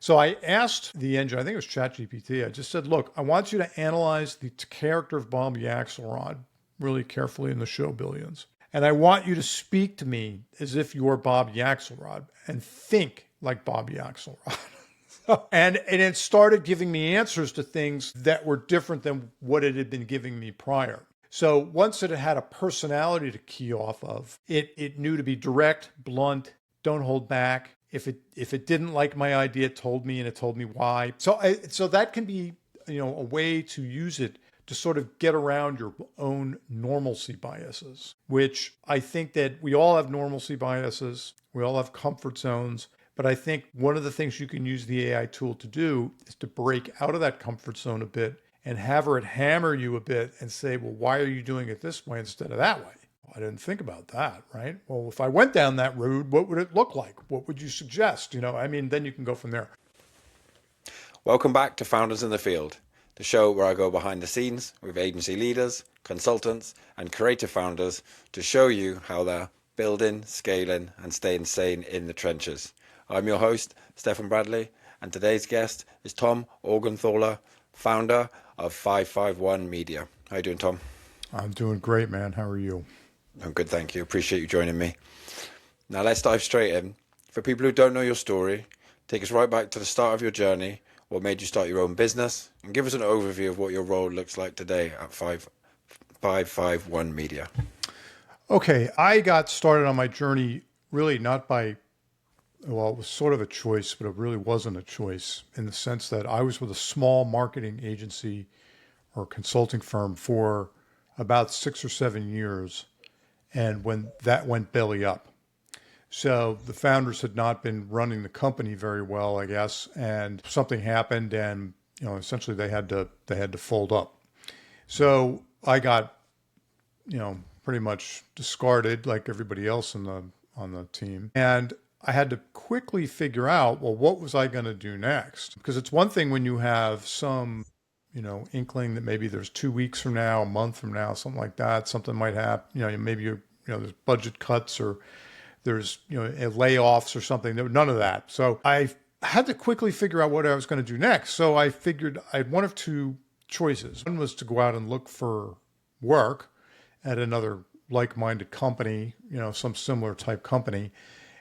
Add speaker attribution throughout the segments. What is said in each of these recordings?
Speaker 1: So I asked the engine, I think it was ChatGPT, I just said, look, I want you to analyze the character of Bobby Axelrod really carefully in the show Billions. And I want you to speak to me as if you're Bobby Axelrod and think like Bobby Axelrod. And it started giving me answers to things that were different than what it had been giving me prior. So once it had a personality to key off of, it knew to be direct, blunt, don't hold back. If it didn't like my idea, it told me, and it told me why. So that can be, a way to use it to sort of get around your own normalcy biases, which I think that we all have normalcy biases. We all have comfort zones. But I think one of the things you can use the AI tool to do is to break out of that comfort zone a bit and have it hammer you a bit and say, well, why are you doing it this way instead of that way? Well, I didn't think about that, right? Well, if I went down that road, what would it look like? What would you suggest? Then you can go from there.
Speaker 2: Welcome back to Founders in the Field, the show where I go behind the scenes with agency leaders, consultants, and creative founders to show you how they're building, scaling, and staying sane in the trenches. I'm your host, Stefan Bradley, and today's guest is Tom Augenthaler, founder of 551 Media. How you doing, Tom?
Speaker 1: I'm doing great, man. How are you?
Speaker 2: I'm good, thank you. Appreciate you joining me. Now let's dive straight in. For people who don't know your story, take us right back to the start of your journey, what made you start your own business, and give us an overview of what your role looks like today at 551 Media.
Speaker 1: Okay, I got started on my journey really not by, well, it was sort of a choice, but it really wasn't a choice in the sense that I was with a small marketing agency or consulting firm for about 6 or 7 years. And when that went belly up. So the founders had not been running the company very well, I guess, and something happened and, essentially they had to fold up. So I got, pretty much discarded like everybody else on the team. And I had to quickly figure out, well, what was I going to do next? Because it's one thing when you have some, inkling that maybe there's 2 weeks from now, a month from now, something like that, something might happen, maybe there's budget cuts or there's, layoffs or something. There was none of that. So I had to quickly figure out what I was going to do next. So I figured I had one of two choices. One was to go out and look for work at another like-minded company, some similar type company,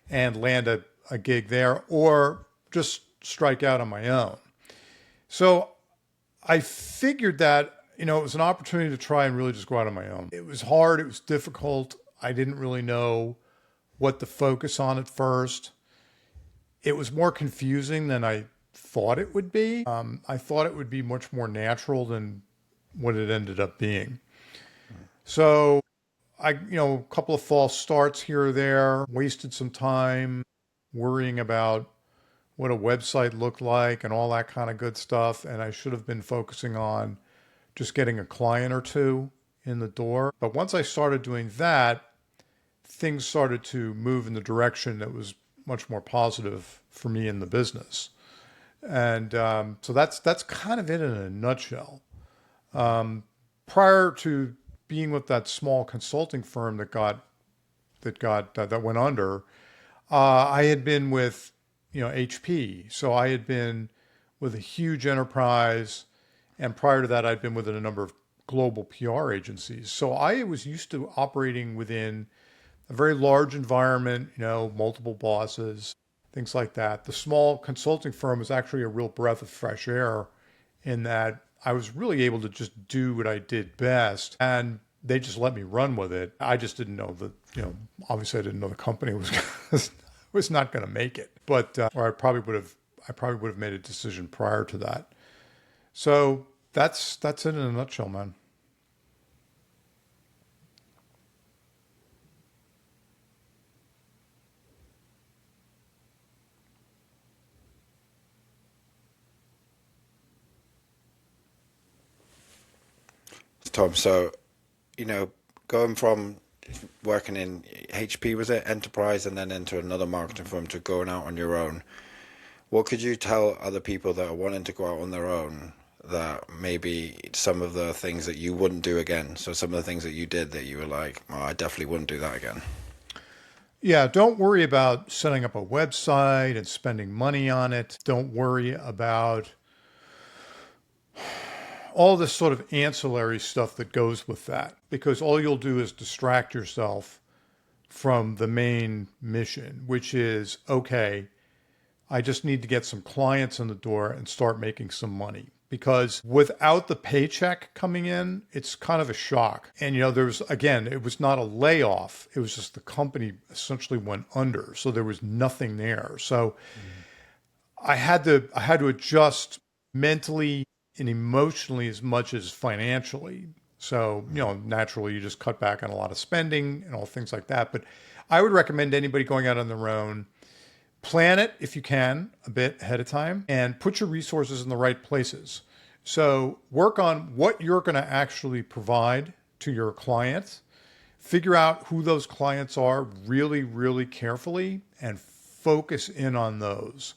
Speaker 1: and land a gig there, or just strike out on my own. So I figured that, it was an opportunity to try and really just go out on my own. It was hard. It was difficult. I didn't really know what to focus on at first. It was more confusing than I thought it would be. I thought it would be much more natural than what it ended up being. So a couple of false starts here or there, wasted some time worrying about what a website looked like and all that kind of good stuff. And I should have been focusing on just getting a client or two in the door. But once I started doing that, things started to move in the direction that was much more positive for me in the business. And so that's kind of it in a nutshell. Prior to being with that small consulting firm that went under, I had been with HP. So I had been with a huge enterprise, and prior to that, I'd been with a number of global PR agencies. So I was used to operating within a very large environment, multiple bosses, things like that. The small consulting firm was actually a real breath of fresh air in that I was really able to just do what I did best, and they just let me run with it. I just didn't know that, obviously I didn't know the company was not going to make it, but or I probably would have made a decision prior to that. So that's it in a nutshell, man.
Speaker 2: Tom, so, going from working in HP, was it, enterprise, and then into another marketing firm to going out on your own, what could you tell other people that are wanting to go out on their own that maybe some of the things that you wouldn't do again? So some of the things that you did that you were like, oh, I definitely wouldn't do that again.
Speaker 1: Yeah, don't worry about setting up a website and spending money on it. Don't worry about all this sort of ancillary stuff that goes with that, because all you'll do is distract yourself from the main mission, which is, okay, I just need to get some clients in the door and start making some money. Because without the paycheck coming in, it's kind of a shock. And, again, it was not a layoff. It was just the company essentially went under. So there was nothing there. So I had to adjust mentally and emotionally as much as financially. So, naturally you just cut back on a lot of spending and all things like that. But I would recommend anybody going out on their own, plan it if you can a bit ahead of time and put your resources in the right places. So work on what you're going to actually provide to your clients. Figure out who those clients are really, really carefully and focus in on those.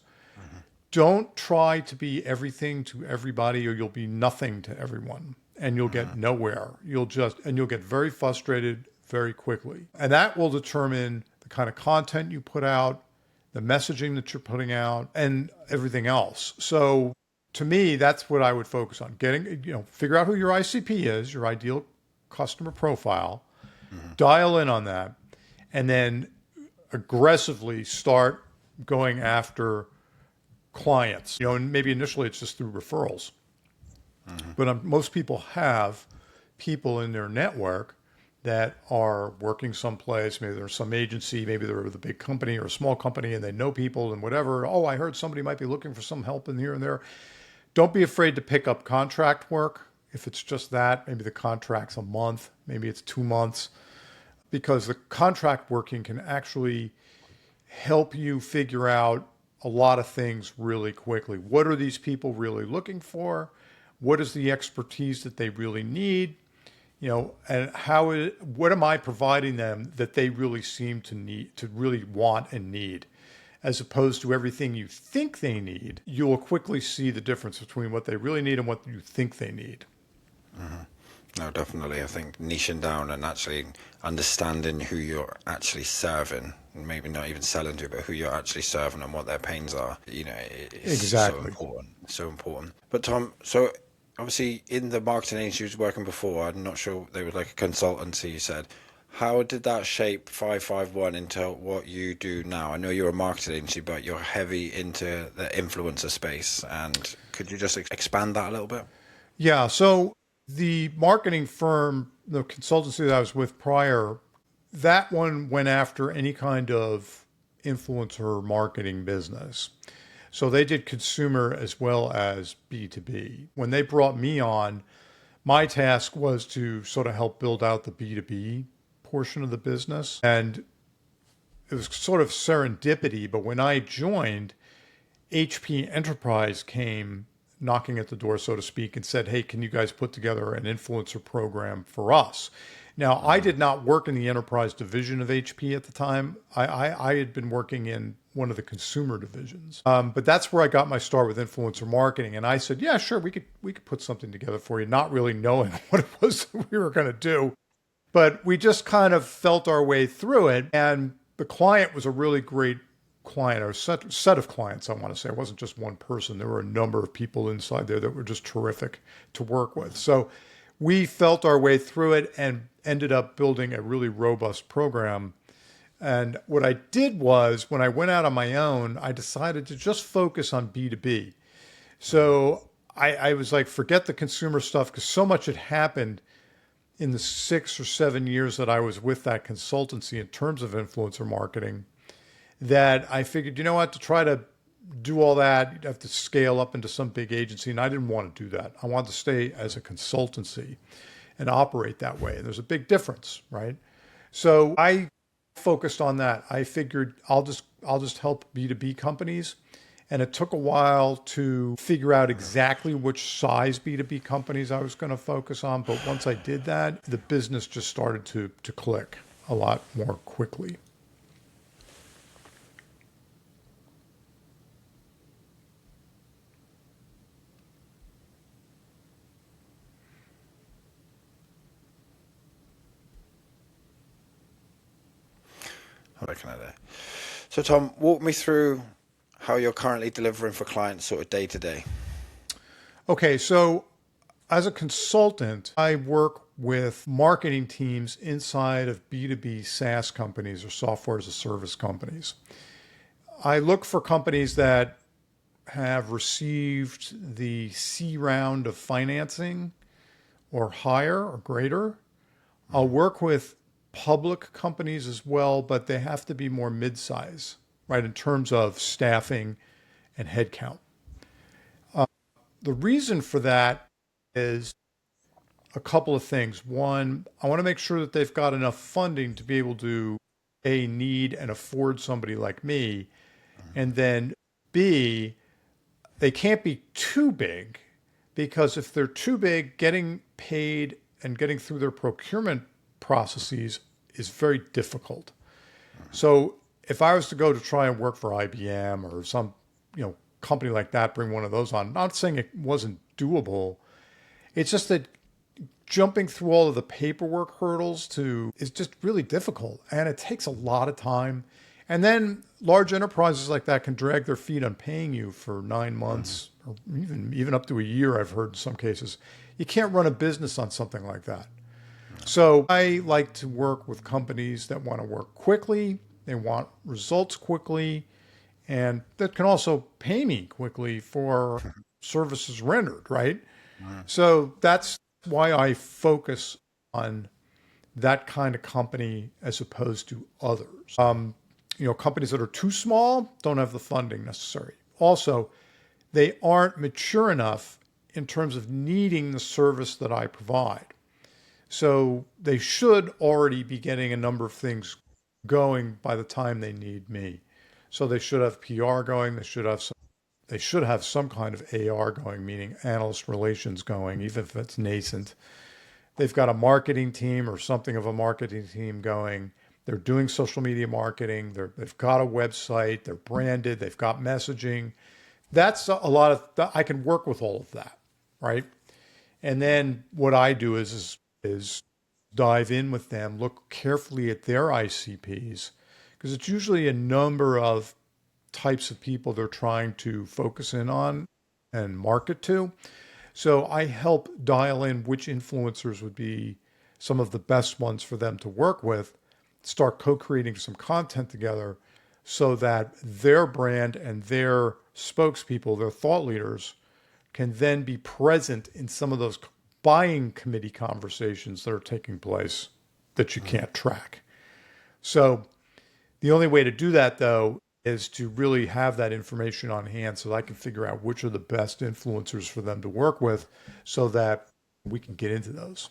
Speaker 1: Don't try to be everything to everybody or you'll be nothing to everyone and you'll get nowhere. You'll get very frustrated very quickly. And that will determine the kind of content you put out, the messaging that you're putting out, and everything else. So to me, that's what I would focus on. Figure out who your ICP is, your ideal customer profile, dial in on that, and then aggressively start going after clients. And maybe initially it's just through referrals. But most people have people in their network that are working someplace. Maybe there's some agency, maybe they're with a big company or a small company and they know people and whatever. Oh, I heard somebody might be looking for some help in here and there. Don't be afraid to pick up contract work. If it's just that, maybe the contract's a month, maybe it's 2 months, because the contract working can actually help you figure out a lot of things really quickly. What are these people really looking for? What is the expertise that they really need? And what am I providing them that they really seem to need, to really want and need, as opposed to everything you think they need. You will quickly see the difference between what they really need and what you think they need.
Speaker 2: No, definitely. I think niching down and actually understanding who you're actually serving, and maybe not even selling to, but who you're actually serving and what their pains are, it's
Speaker 1: Exactly.
Speaker 2: so important. So important. But Tom, so obviously in the marketing agency you was working before, I'm not sure they were like a consultancy, you said. How did that shape 551 into what you do now? I know you're a marketing agency, but you're heavy into the influencer space. And could you just expand that a little bit?
Speaker 1: Yeah. So the marketing firm, the consultancy that I was with prior, that one went after any kind of influencer marketing business. So they did consumer as well as B2B. When they brought me on, my task was to sort of help build out the B2B portion of the business. And it was sort of serendipity, but when I joined, HP Enterprise came knocking at the door, so to speak, and said, hey, can you guys put together an influencer program for us? Now, I did not work in the enterprise division of HP at the time. I had been working in one of the consumer divisions. But that's where I got my start with influencer marketing. And I said, yeah, sure, we could put something together for you, not really knowing what it was that we were going to do. But we just kind of felt our way through it. And the client was a really great client, or set of clients, I want to say. It wasn't just one person. There were a number of people inside there that were just terrific to work with. So we felt our way through it and ended up building a really robust program. And what I did was, when I went out on my own, I decided to just focus on B2B. So I was like, forget the consumer stuff, because so much had happened in the 6 or 7 years that I was with that consultancy in terms of influencer marketing, that I figured, you know what, to try to do all that, you'd have to scale up into some big agency. And I didn't want to do that. I wanted to stay as a consultancy and operate that way. And there's a big difference, right? So I focused on that. I figured I'll just help B2B companies. And it took a while to figure out exactly which size B2B companies I was going to focus on. But once I did that, the business just started to click a lot more quickly.
Speaker 2: Working at it. So Tom, walk me through how you're currently delivering for clients sort of day to day.
Speaker 1: Okay, so as a consultant, I work with marketing teams inside of B2B SaaS companies or software as a service companies. I look for companies that have received the C round of financing or higher or greater. I'll work with public companies as well, but they have to be more mid-size, right, in terms of staffing and headcount. The reason for that is a couple of things. One, I want to make sure that they've got enough funding to be able to A, need and afford somebody like me. And then B, they can't be too big because if they're too big, getting paid and getting through their procurement processes is very difficult. So if I was to go to try and work for IBM or some, company like that, bring one of those on, not saying it wasn't doable. It's just that jumping through all of the paperwork hurdles is just really difficult and it takes a lot of time. And then large enterprises like that can drag their feet on paying you for 9 months or even up to a year, I've heard in some cases. You can't run a business on something like that. So I like to work with companies that want to work quickly, they want results quickly, and that can also pay me quickly for services rendered, right? So that's why I focus on that kind of company as opposed to others. Companies that are too small don't have the funding necessary. Also, they aren't mature enough in terms of needing the service that I provide. So they should already be getting a number of things going by the time they need me. So they should have PR going. They should have some kind of AR going, meaning analyst relations going, even if it's nascent. They've got a marketing team or something of a marketing team going. They're doing social media marketing. They've got a website. They're branded. They've got messaging. That's a lot of. I can work with all of that, right? And then what I do is dive in with them, look carefully at their ICPs, because it's usually a number of types of people they're trying to focus in on and market to. So I help dial in which influencers would be some of the best ones for them to work with, start co-creating some content together so that their brand and their spokespeople, their thought leaders, can then be present in some of those buying committee conversations that are taking place that you can't track. So the only way to do that, though, is to really have that information on hand so that I can figure out which are the best influencers for them to work with so that we can get into those.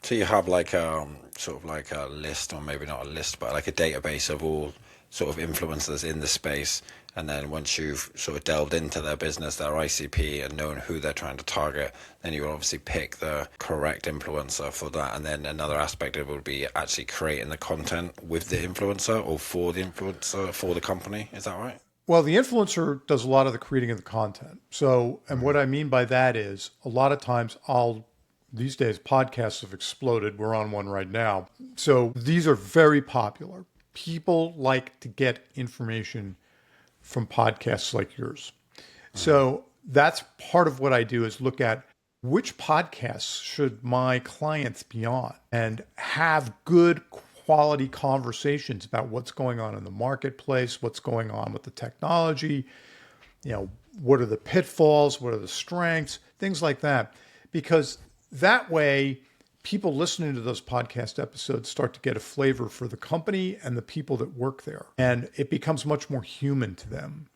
Speaker 2: So you have like sort of like a list, or maybe not a list, but like a database of all sort of influencers in the space. And then once you've sort of delved into their business, their ICP, and known who they're trying to target, then you will obviously pick the correct influencer for that. And then another aspect of it would be actually creating the content with the influencer or for the influencer for the company. Is that right?
Speaker 1: Well, the influencer does a lot of the creating of the content. So, and what I mean by that is a lot of times these days podcasts have exploded. We're on one right now. So these are very popular. People like to get information from podcasts like yours. So that's part of what I do is look at which podcasts should my clients be on and have good quality conversations about what's going on in the marketplace, what's going on with the technology, what are the pitfalls, what are the strengths, things like that. Because that way, people listening to those podcast episodes start to get a flavor for the company and the people that work there. And it becomes much more human to them.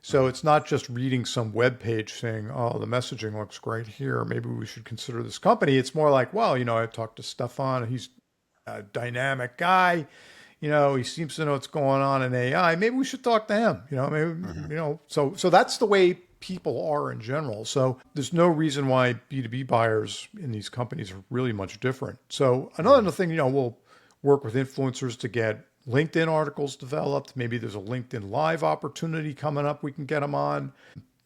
Speaker 1: So it's not just reading some web page saying, oh, the messaging looks great here, maybe we should consider this company. It's more like, well, I talked to Stefan, he's a dynamic guy. He seems to know what's going on in AI. Maybe we should talk to him. So that's the way people are in general. So there's no reason why B2B buyers in these companies are really much different. So another thing, we'll work with influencers to get LinkedIn articles developed. Maybe there's a LinkedIn Live opportunity coming up. We can get them on,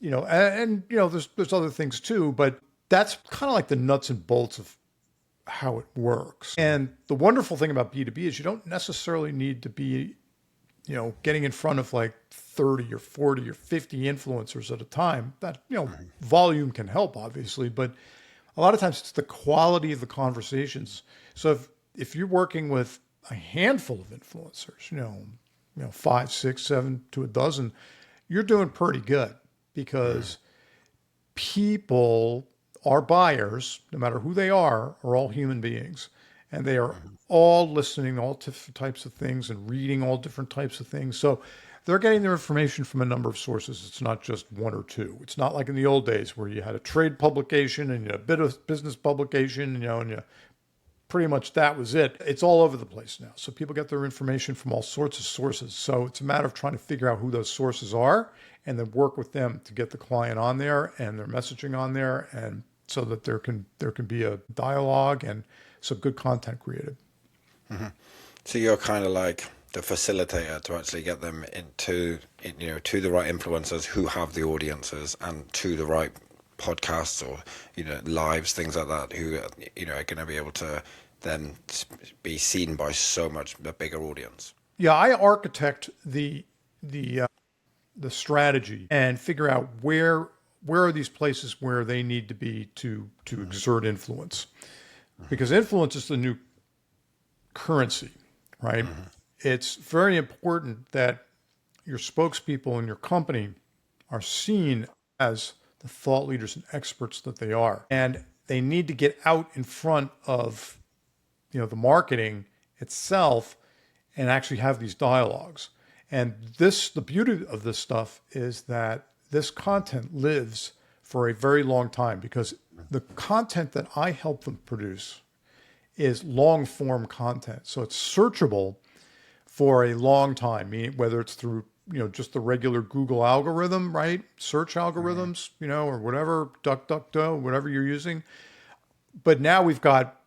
Speaker 1: there's other things too, but that's kind of like the nuts and bolts of how it works. And the wonderful thing about B2B is you don't necessarily need to be, getting in front of like 30 or 40 or 50 influencers at a time. That, volume can help, obviously, but a lot of times it's the quality of the conversations. So if you're working with a handful of influencers, 5, 6, 7 to a dozen, you're doing pretty good because people, our buyers, no matter who they are all human beings. And they are all listening to all different types of things and reading all different types of things. So they're getting their information from a number of sources. It's not just one or two. It's not like in the old days where you had a trade publication and a bit of business publication, and pretty much that was it. It's all over the place now. So people get their information from all sorts of sources. So it's a matter of trying to figure out who those sources are and then work with them to get the client on there and their messaging on there, and so that there can be a dialogue and some good content created.
Speaker 2: So you're kind of like the facilitator to actually get them to the right influencers who have the audiences, and to the right podcasts or lives, things like that, who are going to be able to then be seen by so much a bigger audience.
Speaker 1: Yeah, I architect the strategy and figure out where are these places where they need to be to exert influence, because influence is the new currency, right? It's very important that your spokespeople in your company are seen as the thought leaders and experts that they are. And they need to get out in front of, the marketing itself and actually have these dialogues. And the beauty of this stuff is that this content lives for a very long time, because the content that I help them produce is long form content. So it's searchable for a long time, meaning whether it's through, just the regular Google algorithm, right? Search algorithms, or whatever, DuckDuckGo, whatever you're using. But now we've got,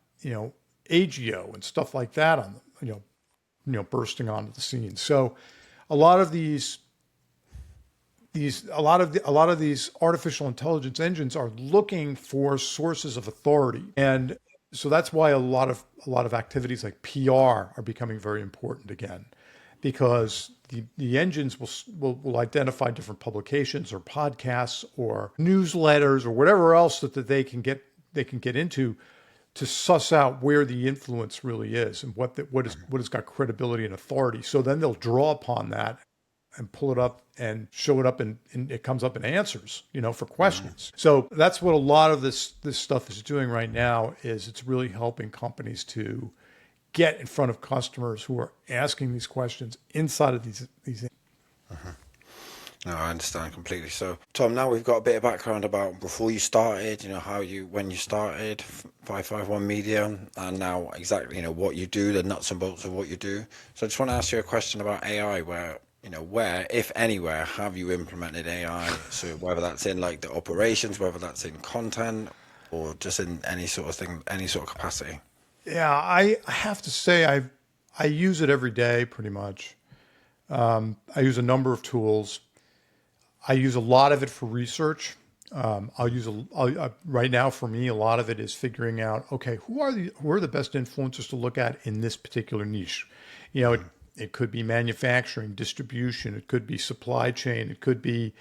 Speaker 1: AGO and stuff like that on, bursting onto the scene. So a lot of these artificial intelligence engines are looking for sources of authority. And so that's why a lot of activities like PR are becoming very important again, because the engines will identify different publications or podcasts or newsletters or whatever else that they can get into to suss out where the influence really is and what has got credibility and authority. So then they'll draw upon that and pull it up and show it up, and it comes up in answers, for questions. So that's what a lot of this stuff is doing right now. Is it's really helping companies to get in front of customers who are asking these questions inside of these.
Speaker 2: No, I understand completely. So, Tom, now we've got a bit of background about before you started, when you started 551 Media, and now exactly, what you do, the nuts and bolts of what you do. So I just want to ask you a question about AI, where, if anywhere, have you implemented AI? So whether that's in like the operations, whether that's in content, or just in any sort of thing, any sort of capacity.
Speaker 1: Yeah, I have to say I use it every day pretty much. I use a number of tools. I use a lot of it for research. Right now for me, a lot of it is figuring out, okay, who are the best influencers to look at in this particular niche? It could be manufacturing, distribution. It could be supply chain. It could be,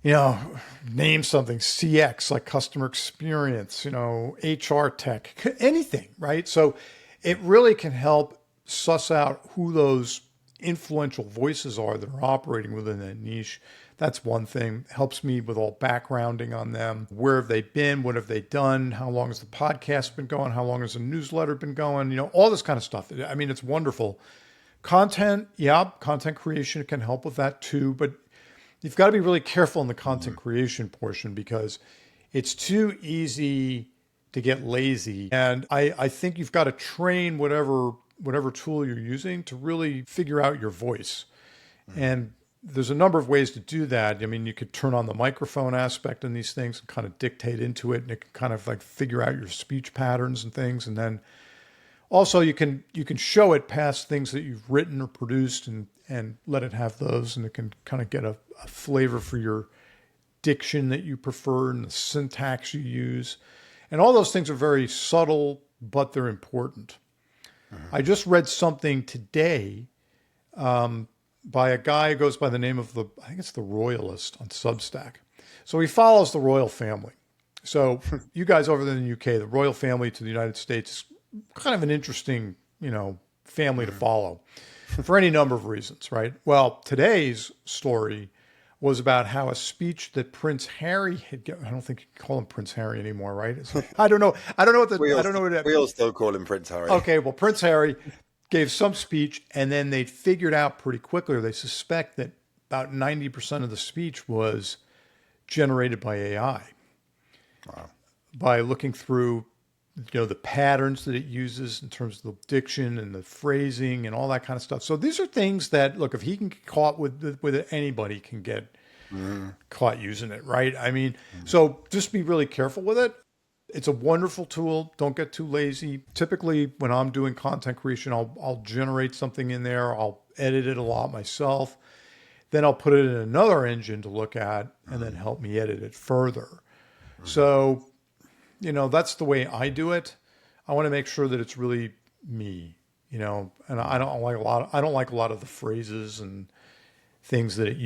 Speaker 1: name something, CX, like customer experience, HR tech, anything, right? So it really can help suss out who those influential voices are that are operating within that niche. That's one thing. Helps me with all backgrounding on them. Where have they been? What have they done? How long has the podcast been going? How long has the newsletter been going? All this kind of stuff. I mean, it's wonderful. Content creation can help with that too. But you've got to be really careful in the content creation portion, because it's too easy to get lazy. And I think you've got to train whatever tool you're using to really figure out your voice. And there's a number of ways to do that. I mean, you could turn on the microphone aspect in these things and kind of dictate into it, and it can kind of like figure out your speech patterns and things. And then also you can show it past things that you've written or produced and let it have those, and it can kind of get a flavor for your diction that you prefer and the syntax you use. And all those things are very subtle but they're important. I just read something today by a guy who goes by the name of I think it's the Royalist on Substack. So he follows the royal family. So you guys over there in the UK, the royal family to the United States, is kind of an interesting, family to follow for any number of reasons, right? Well, today's story was about how a speech that Prince Harry had given. I don't think you can call him Prince Harry anymore, right? I don't know. I don't know what
Speaker 2: We
Speaker 1: I don't know what
Speaker 2: we all still call him Prince Harry.
Speaker 1: Okay, well, Prince Harry gave some speech, and then they figured out pretty quickly, or they suspect that about 90% of the speech was generated by AI.
Speaker 2: Wow.
Speaker 1: By looking through, the patterns that it uses in terms of the diction and the phrasing and all that kind of stuff. So these are things that, look, if he can get caught with it, anybody can get caught using it, right? I mean, so just be really careful with it. It's a wonderful tool. Don't get too lazy. Typically, when I'm doing content creation, I'll generate something in there. I'll edit it a lot myself. Then I'll put it in another engine to look at and then help me edit it further. So, that's the way I do it. I want to make sure that it's really me, and I don't like a lot of the phrases and things that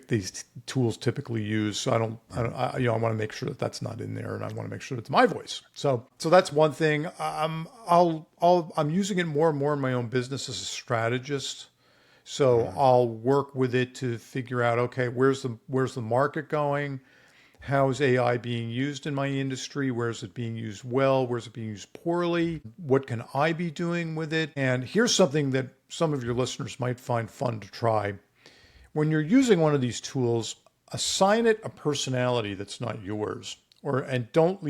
Speaker 1: these tools typically use. So I want to make sure that that's not in there, and I want to make sure it's my voice. So that's one thing. I'm using it more and more in my own business as a strategist. So I'll work with it to figure out, okay, where's the market going? How is AI being used in my industry? Where is it being used well? Where is it being used poorly? What can I be doing with it? And here's something that some of your listeners might find fun to try. When you're using one of these tools, assign it a personality that's not yours, and don't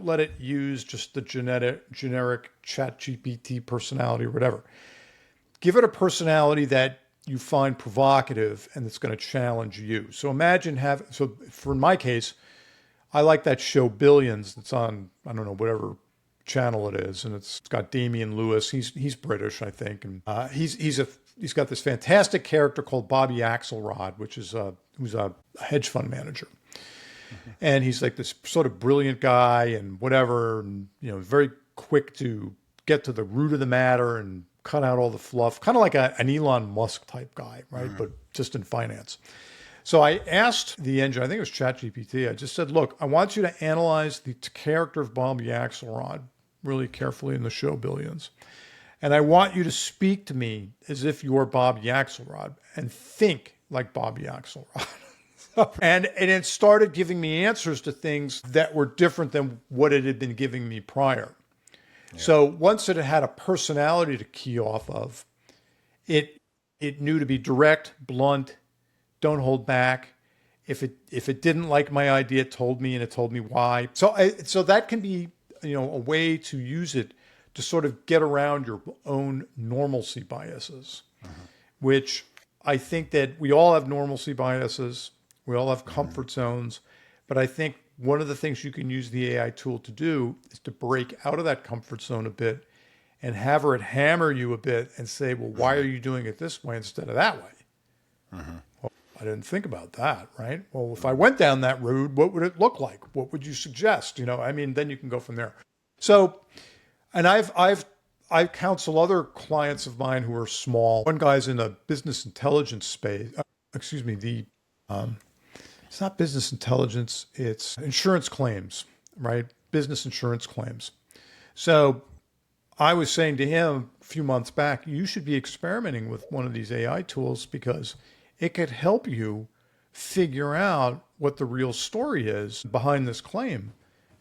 Speaker 1: let it use just the generic ChatGPT personality or whatever. Give it a personality that you find provocative and that's going to challenge you. So imagine for in my case, I like that show Billions that's on, I don't know, whatever channel it is. And it's got Damian Lewis. He's British, I think. And he's got this fantastic character called Bobby Axelrod, who's a hedge fund manager. And he's like this sort of brilliant guy and whatever, and, very quick to get to the root of the matter and cut out all the fluff, kind of like an Elon Musk type guy, right? But just in finance. So I asked the engine, I think it was ChatGPT, I just said, look, I want you to analyze the character of Bobby Axelrod really carefully in the show Billions. And I want you to speak to me as if you're Bobby Axelrod and think like Bobby Axelrod. And it started giving me answers to things that were different than what it had been giving me prior. So once it had a personality to key off of, it knew to be direct, blunt, don't hold back. If it didn't like my idea, it told me, and it told me why. So that can be a way to use it to sort of get around your own normalcy biases, which I think that we all have normalcy biases, we all have comfort zones, but I think one of the things you can use the AI tool to do is to break out of that comfort zone a bit and have her hammer you a bit and say, well, why are you doing it this way instead of that way? Well, I didn't think about that, right? Well, if I went down that route, what would it look like? What would you suggest? Then you can go from there. So, and I counsel other clients of mine who are small. One guy's in a business intelligence space. It's not business intelligence, it's insurance claims, right? Business insurance claims. So I was saying to him a few months back, you should be experimenting with one of these AI tools because it could help you figure out what the real story is behind this claim.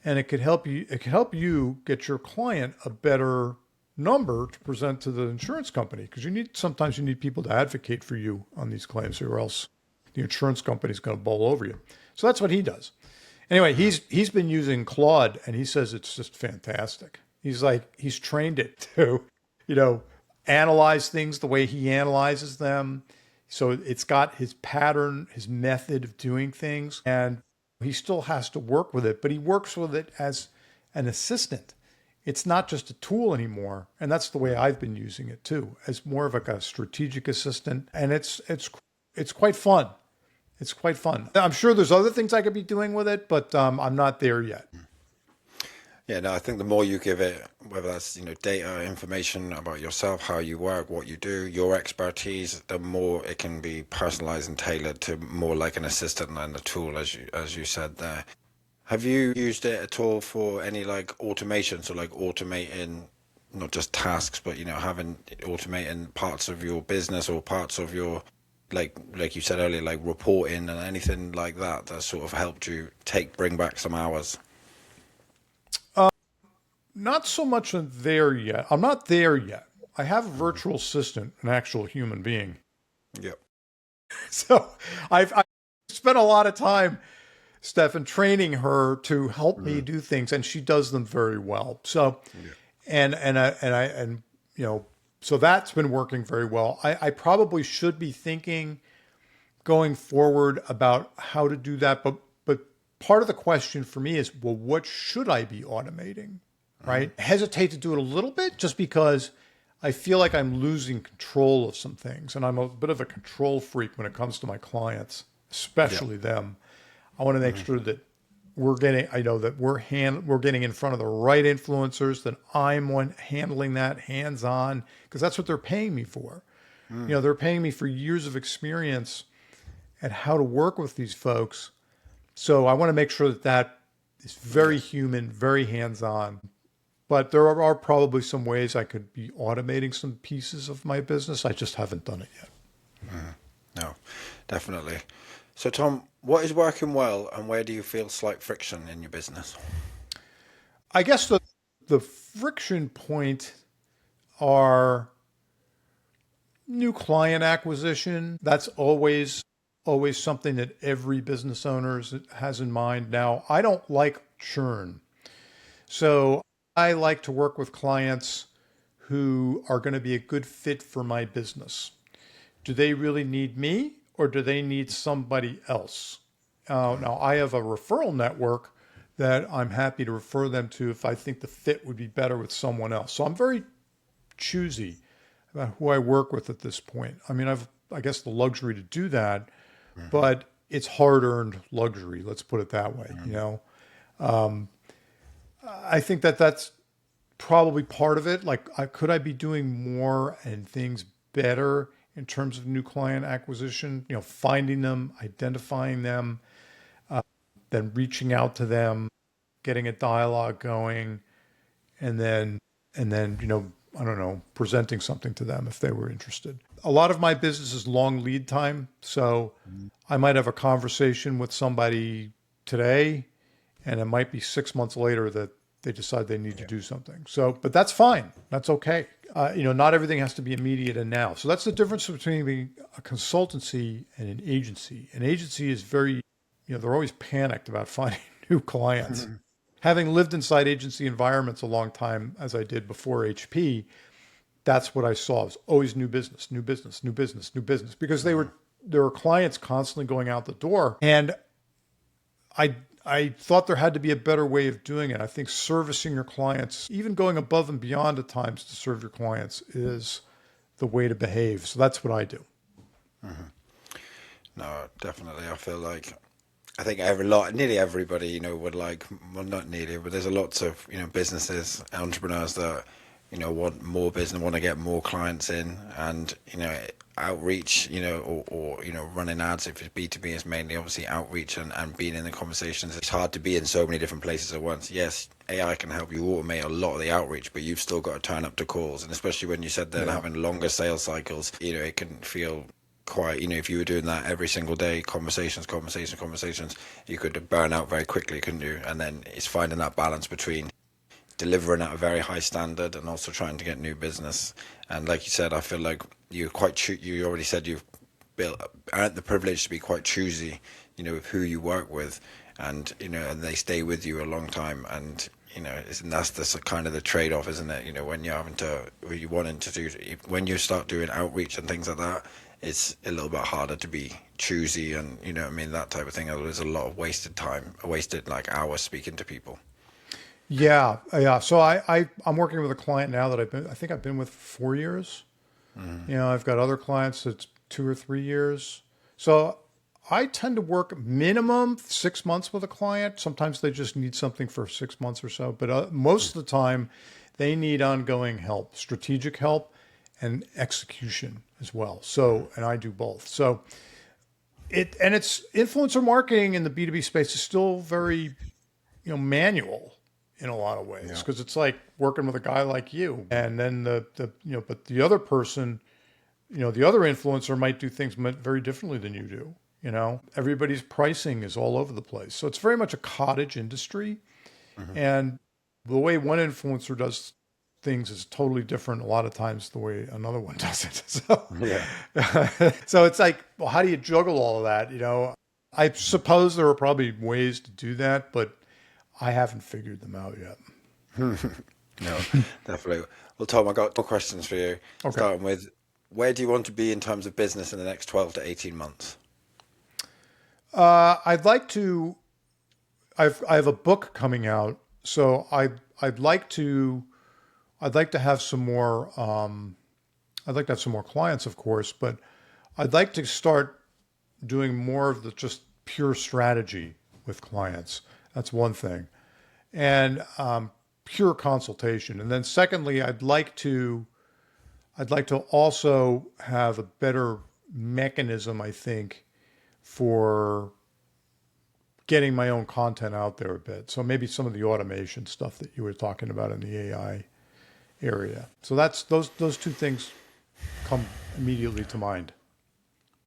Speaker 1: And it could help you get your client a better number to present to the insurance company, because sometimes you need people to advocate for you on these claims, or else the insurance company's going to bowl over you. So that's what he does. Anyway, he's been using Claude, and he says it's just fantastic. He's trained it to, analyze things the way he analyzes them. So it's got his pattern, his method of doing things, and he still has to work with it, but he works with it as an assistant. It's not just a tool anymore. And that's the way I've been using it too, as more of like a strategic assistant. And it's quite fun. It's quite fun. I'm sure there's other things I could be doing with it, but I'm not there yet.
Speaker 2: Yeah, no, I think the more you give it, whether that's, data, information about yourself, how you work, what you do, your expertise, the more it can be personalized and tailored to more like an assistant and a tool, as you said there. Have you used it at all for any like automation? So like automating not just tasks, but having automating parts of your business or parts of your like you said earlier, like reporting and anything like that that sort of helped you bring back some hours.
Speaker 1: Not so much there yet. I'm not there yet. I have a virtual assistant, an actual human being.
Speaker 2: Yep.
Speaker 1: So I've spent a lot of time, Stefan, training her to help me do things, and she does them very well. So,
Speaker 2: Yeah.
Speaker 1: and so that's been working very well. I probably should be thinking going forward about how to do that, but part of the question for me is, well, what should I be automating? Right? Hesitate to do it a little bit just because I feel like I'm losing control of some things, and I'm a bit of a control freak when it comes to my clients,
Speaker 2: Yep.
Speaker 1: especially them. I want to make sure that I know that we're getting in front of the right influencers, that handling that hands on, because that's what they're paying me for. They're paying me for years of experience at how to work with these folks. So I want to make sure that that is very human, very hands on. But there are probably some ways I could be automating some pieces of my business. I just haven't done it yet.
Speaker 2: No, definitely. So, Tom, what is working well, and where do you feel slight friction in your business?
Speaker 1: I guess the friction point are new client acquisition. That's always something that every business owner has in mind. Now, I don't like churn. So I like to work with clients who are going to be a good fit for my business. Do they really need me, or do they need somebody else? Now, I have a referral network that I'm happy to refer them to if I think the fit would be better with someone else. So I'm very choosy about who I work with at this point. I mean, I guess the luxury to do that, but it's hard-earned luxury. Let's put it that way. I think that that's probably part of it. Like, could I be doing more and things better in terms of new client acquisition? Finding them, identifying them, then reaching out to them, getting a dialogue going, and then I don't know, presenting something to them if they were interested. A lot of my business is long lead time, so I might have a conversation with somebody today, and it might be 6 months later that they decide they need to do something. So, but that's fine. That's okay. Not everything has to be immediate and now. So that's the difference between being a consultancy and an agency. An agency is very, they're always panicked about finding new clients. Having lived inside agency environments a long time, as I did before HP, that's what I saw. It was always new business, new business, new business, new business, because there were clients constantly going out the door. And I thought there had to be a better way of doing it. I think servicing your clients, even going above and beyond at times to serve your clients, is the way to behave. So that's what I do.
Speaker 2: No, definitely. I think nearly everybody, would like, well, not nearly, but there's a lots of, businesses, entrepreneurs that, want more business, want to get more clients in, and, outreach, or running ads. If it's B2B, it's mainly obviously outreach and being in the conversations. It's hard to be in so many different places at once. Yes, AI can help you automate a lot of the outreach, but you've still got to turn up to calls. And especially when you said that having longer sales cycles, it can feel quite, if you were doing that every single day, conversations, you could burn out very quickly, couldn't you? And then it's finding that balance between delivering at a very high standard and also trying to get new business. And like you said, I feel like you already said you've earned the privilege to be quite choosy, with who you work with, and and they stay with you a long time. And and that's the kind of the trade-off, isn't it? When you start doing outreach and things like that, it's a little bit harder to be choosy, and that type of thing. There's a lot of wasted time, wasted like hours speaking to people.
Speaker 1: Yeah, yeah. So I'm working with a client now that I think I've been with for 4 years. I've got other clients that's 2 or 3 years. So I tend to work minimum 6 months with a client. Sometimes they just need something for 6 months or so, but most of the time they need ongoing help, strategic help and execution as well. So, and I do both. So it's influencer marketing in the B2B space is still very, manual in a lot of ways because it's like working with a guy like you. And then but the other person, the other influencer might do things very differently than you do. Everybody's pricing is all over the place. So it's very much a cottage industry. And the way one influencer does things is totally different a lot of times the way another one does it. So, so it's like, well, how do you juggle all of that? I suppose there are probably ways to do that, but I haven't figured them out yet.
Speaker 2: No, definitely. Well, Tom, I got more questions for you.
Speaker 1: Okay.
Speaker 2: Starting with, where do you want to be in terms of business in the next 12 to 18 months?
Speaker 1: I'd like to. I have a book coming out, so I'd like to have some more. I'd like to have some more clients, of course, but I'd like to start doing more of the just pure strategy with clients. That's one thing, and pure consultation. And then secondly, I'd like to also have a better mechanism, I think, for getting my own content out there a bit. So maybe some of the automation stuff that you were talking about in the AI area. So that's those two things come immediately to mind.